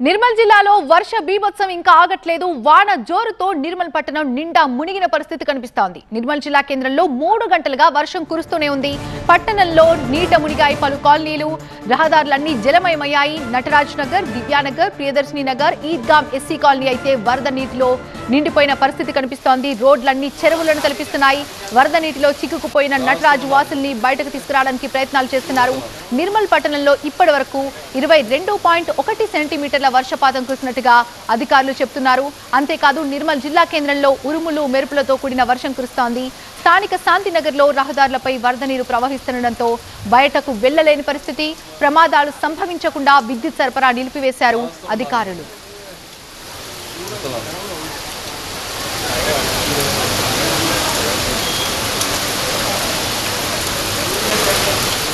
నిర్మల్ జిల్లాలో వర్ష బీభత్సం ఇంకా ఆగట్లేదు. వాన జోరుతో నిర్మల్ పట్టణం నిండా మునిగిన పరిస్థితి కనిపిస్తోంది. నిర్మల్ జిల్లా కేంద్రంలో 3 గంటలుగా వర్షం కురుస్తూనే ఉంది. పట్టణంలో నీట మునిగాయి పలు కాలనీలు, రహదారులన్నీ జలమయమయ్యాయి. నటరాజ్ నగర్, దివ్యానగర్, ప్రియదర్శిని నగర్, ఈద్గాం ఎస్సీ కాలనీ అయితే వరద నీటిలో నిండిపోయిన పరిస్థితి కనిపిస్తోంది. రోడ్లన్నీ చెరువులను తలపిస్తున్నాయి. వరద నీటిలో చిక్కుకుపోయిన నటరాజ్ వాసుల్ని బయటకు తీసుకురావడానికి ప్రయత్నాలు చేస్తున్నారు. నిర్మల్ పట్టణంలో ఇప్పటి వరకు 22.1 సెంటీమీటర్ల వర్షపాతం కురిసినట్టుగా అధికారులు చెబుతున్నారు. అంతేకాదు నిర్మల్ జిల్లా కేంద్రంలో ఉరుములు మెరుపులతో కూడిన వర్షం కురుస్తోంది. స్థానిక శాంతినగర్లో రహదారులపై వరద నీరు ప్రవహిస్తుండటంతో బయటకు వెళ్లలేని పరిస్థితి. ప్రమాదాలు సంభవించకుండా విద్యుత్ సరఫరా నిలిపివేశారు అధికారులు.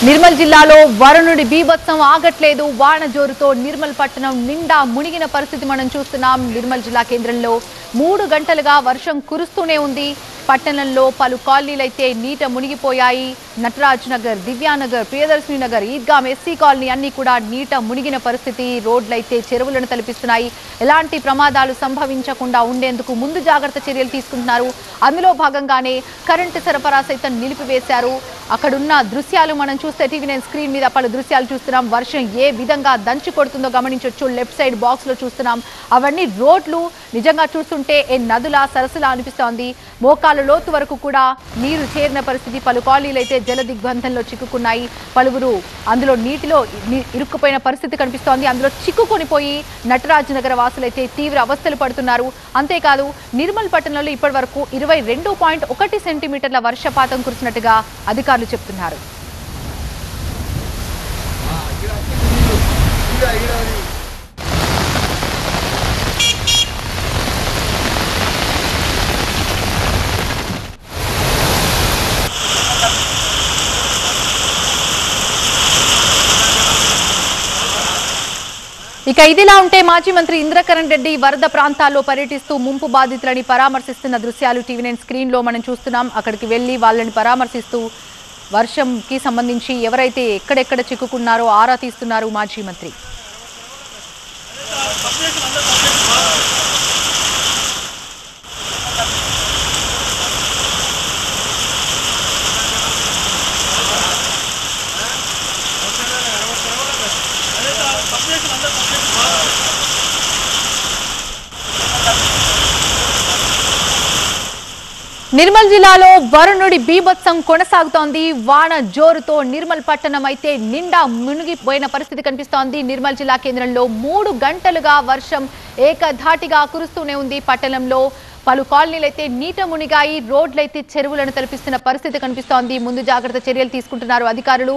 నిర్మల్ జిల్లాలో వరుణుడి బీభత్సం ఆగట్లేదు. వాన జోరుతో నిర్మల్ పట్టణం నిండా మునిగిన పరిస్థితి మనం చూస్తున్నాం. నిర్మల్ జిల్లా కేంద్రంలో 3 గంటలుగా వర్షం కురుస్తూనే ఉంది. పట్టణంలో పలు కాలనీలైతే నీట మునిగిపోయాయి. నటరాజ్ నగర్, దివ్యానగర్, ప్రియదర్శిని నగర్, ఈద్గాం ఎస్సీ కాలనీ అన్ని కూడా నీట మునిగిన పరిస్థితి. రోడ్లైతే చెరువులను తలపిస్తున్నాయి. ఎలాంటి ప్రమాదాలు సంభవించకుండా ఉండేందుకు ముందు జాగ్రత్త చర్యలు తీసుకుంటున్నారు. అందులో భాగంగానే కరెంటు సరఫరా సైతం నిలిపివేశారు. అక్కడున్న దృశ్యాలు మనం చూస్తే టీవీ9 స్క్రీన్ మీద పలు దృశ్యాలు చూస్తున్నాం. వర్షం ఏ విధంగా దంచి కొడుతుందో గమనించవచ్చు. లెఫ్ట్ సైడ్ బాక్స్ లో చూస్తున్నాం. అవన్నీ రోడ్లు నిజంగా చూస్తుంటే నదులా సరస్సులా అనిపిస్తోంది. మోకాలు లోతు వరకు కూడా నీరు చేరిన పరిస్థితి. పలు కాలనీలు అయితే జల దిగ్బంధంలో చిక్కుకున్నాయి. పలువురు అందులో నీటిలో ఇరుక్కుపోయిన పరిస్థితి కనిపిస్తోంది. అందులో చిక్కుకొనిపోయి నటరాజ్ నగర వాసులైతే తీవ్ర అవస్థలు పడుతున్నారు. అంతేకాదు నిర్మల్ పట్టణంలో ఇప్పటి వరకు 22.1 సెంటీమీటర్ల వర్షపాతం కురిసినట్టుగా అధికారులు చెప్తున్నారు. ఇక ఇదిలా ఉంటే మాజీ మంత్రి ఇంద్రకరణ్ రెడ్డి వరద ప్రాంతాల్లో పర్యటిస్తూ ముంపు బాధితులని పరామర్శిస్తున్న దృశ్యాలు టీవీ9 స్క్రీన్ లో మనం చూస్తున్నాం. అక్కడికి వెళ్లి వాళ్ళని పరామర్శిస్తూ వర్షంకి సంబంధించి ఎవరైతే ఎక్కడెక్కడ చిక్కుకున్నారో ఆరా తీస్తున్నారు మాజీ మంత్రి. నిర్మల్ జిల్లాలో వరుణుడి బీభత్సం కొనసాగుతోంది. వాన జోరుతో నిర్మల్ పట్టణం అయితే నిండా మునిగిపోయిన పరిస్థితి కనిపిస్తోంది. నిర్మల్ జిల్లా కేంద్రంలో 3 గంటలుగా వర్షం ఏకధాటిగా కురుస్తూనే ఉంది. పట్టణంలో పలు కాలనీలైతే నీట మునిగాయి. రోడ్లైతే చెరువులను తలపిస్తున్న పరిస్థితి కనిపిస్తోంది. ముందు జాగ్రత్త చర్యలు తీసుకుంటున్నారు అధికారులు.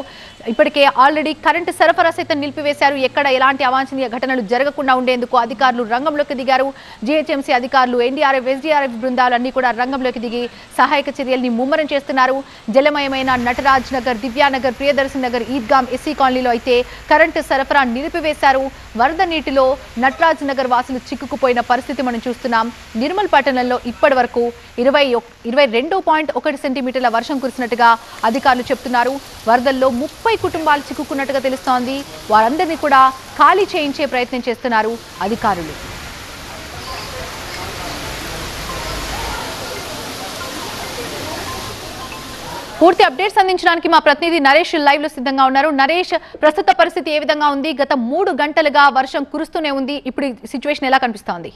ఇప్పటికే ఆల్రెడీ కరెంటు సరఫరా సైతం నిలిపివేశారు. ఎక్కడ ఎలాంటి అవాంఛనీయ ఘటనలు జరగకుండా ఉండేందుకు అధికారులు రంగంలోకి దిగారు. జీహెచ్ఎంసీ అధికారులు, ఎన్డీఆర్ఎఫ్, ఎస్డీఆర్ఎఫ్ బృందాలు అన్ని కూడా రంగంలోకి దిగి సహాయక చర్యల్ని ముమ్మరం చేస్తున్నారు. జలమయమైన నటరాజ్ నగర్, దివ్యానగర్, ప్రియదర్శిని నగర్, ఈద్గాం ఎస్సీ కాలనీలో అయితే కరెంటు సరఫరా నిలిపివేశారు. వరద నీటిలో నటరాజ్ నగర్ వాసులు చిక్కుకుపోయిన పరిస్థితి మనం చూస్తున్నాం. నిర్మల్ పట్టణంలో ఇప్పటి వరకు 22.1 సెంటీమీటర్ల వర్షం కురిసినట్టుగా అధికారులు చెప్తున్నారు. వరదల్లో 30 కుటుంబాలు చిక్కుకున్నట్టుగా తెలుస్తోంది. వారందరినీ కూడా ఖాళీ చేయించే ప్రయత్నం చేస్తున్నారు అధికారులు. పూర్తి అప్డేట్స్ అందించడానికి మా ప్రతినిధి నరేష్ లైవ్ లో సిద్ధంగా ఉన్నారు. నరేష్, ప్రస్తుత పరిస్థితి ఏ విధంగా ఉంది? గత 3 గంటలుగా వర్షం కురుస్తూనే ఉంది. ఇప్పుడు సిచ్యువేషన్ ఎలా కనిపిస్తోంది?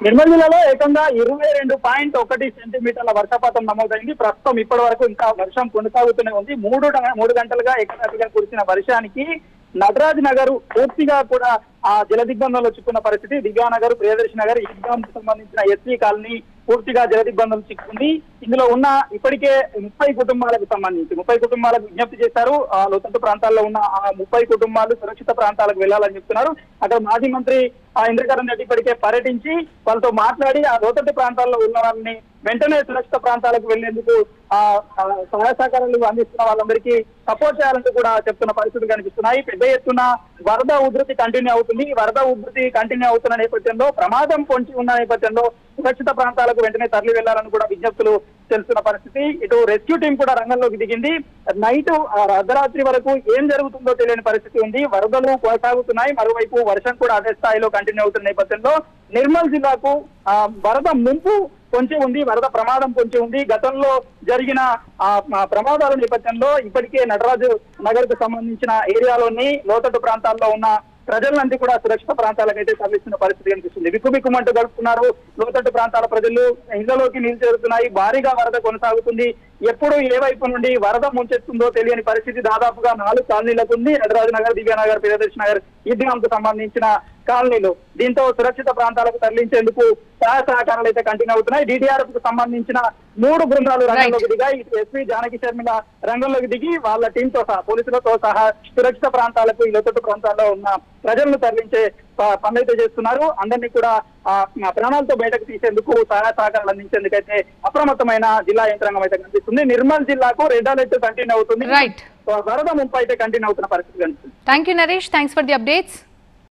నిర్మల్ జిల్లాలో ఏకంగా 22.1 సెంటీమీటర్ల వర్షపాతం నమోదైంది. ప్రస్తుతం ఇప్పటి వరకు ఇంకా వర్షం కొనసాగుతూనే ఉంది. 3 గంటలుగా ఏకధాటిగా కురిసిన వర్షానికి నటరాజ్ నగర్ పూర్తిగా కూడా ఆ జల దిగ్బంధంలో చిక్కున్న పరిస్థితి. దివ్యానగర్, ప్రియదర్శి నగర్, ఈద్గాం సంబంధించిన ఎస్సీ కాలనీ పూర్తిగా జల దిగ్బంధం చిక్కుంది. ఇందులో ఉన్న ఇప్పటికే 30 కుటుంబాలకు సంబంధించి 30 కుటుంబాలకు విజ్ఞప్తి చేశారు. లోతట్టు ప్రాంతాల్లో ఉన్న ఆ 30 కుటుంబాలు సురక్షిత ప్రాంతాలకు వెళ్లాలని చెప్తున్నారు. అక్కడ మాజీ మంత్రి ఇంద్రకరణ్ రెడ్డి ఇప్పటికే పర్యటించి వాళ్ళతో మాట్లాడి ఆ లోతట్టు ప్రాంతాల్లో ఉన్న వాళ్ళని వెంటనే సురక్షిత ప్రాంతాలకు వెళ్లేందుకు సహాయ సహకారాలు అందిస్తున్న వాళ్ళందరికీ సపోర్ట్ చేయాలంటూ కూడా చెప్తున్న పరిస్థితులు కనిపిస్తున్నాయి. పెద్ద ఎత్తున వరద ఉధృతి కంటిన్యూ అవుతుంది. వరద ఉధృతి కంటిన్యూ అవుతున్న నేపథ్యంలో, ప్రమాదం పొంచి ఉన్న నేపథ్యంలో సురక్షిత ప్రాంతాలకు వెంటనే తరలి వెళ్లాలని కూడా విజ్ఞప్తులు తెలుస్తున్న పరిస్థితి. ఇటు రెస్క్యూ టీం కూడా రంగంలోకి దిగింది. నైట్ అర్ధరాత్రి వరకు ఏం జరుగుతుందో తెలియని పరిస్థితి ఉంది. వరదలు కొనసాగుతున్నాయి, మరోవైపు వర్షం కూడా అదే స్థాయిలో కంటిన్యూ అవుతున్న నేపథ్యంలో నిర్మల్ జిల్లాకు వరద ముంపు పొంచి ఉంది, వరద ప్రమాదం పొంచి ఉంది. గతంలో జరిగిన ప్రమాదాల నేపథ్యంలో ఇప్పటికే నటరాజు నగర్ కు సంబంధించిన ఏరియాలోని లోతట్టు ప్రాంతాల్లో ఉన్న ప్రజలంతా కూడా సురక్షిత ప్రాంతాలకైతే తరలిస్తున్న పరిస్థితి కనిపిస్తుంది. బిక్కుబిక్కుమంటూ గడుపుతున్నారు. లోతట్టు ప్రాంతాల ప్రజలు ఇళ్లలోకి నీళ్లు చేరుతున్నాయి. భారీగా వరద కొనసాగుతుంది. ఎప్పుడు ఏ వైపు నుండి వరద ముంచెత్తుందో తెలియని పరిస్థితి దాదాపుగా 4 కాలనీలకు ఉంది. నటరాజు నగర్, దివ్యానగర్, ప్రియదర్శి నగర్, ఈద్గాంకు సంబంధించిన కాలనీలు. దీంతో సురక్షిత ప్రాంతాలకు తరలించేందుకు సహాయ సహకారాలు అయితే కంటిన్యూ అవుతున్నాయి. DDRF కు సంబంధించిన 3 బృందాలు రంగంలోకి దిగాయి. ఇటు ఎస్పీ జానకి శర్మిల రంగంలోకి దిగి వాళ్ళ టీంతో సహా, పోలీసులతో సహా సురక్షిత ప్రాంతాలకు, ఈ లోతట్టు ప్రాంతాల్లో ఉన్న ప్రజలను తరలించే పనులైతే చేస్తున్నారు. అందరినీ కూడా ప్రాణాలతో బయటకు తీసేందుకు సహాయ సహకారాలు అందించేందుకైతే అప్రమత్తమైన జిల్లా యంత్రాంగం అయితే కనిపిస్తుంది. నిర్మల్ జిల్లాకు రెడ్ అలర్ట్ కంటిన్యూ అవుతుంది. వరద ముంపు అయితే కంటిన్యూ అవుతున్న పరిస్థితి కనిపిస్తుంది. Thank you Naresh, thanks for the updates.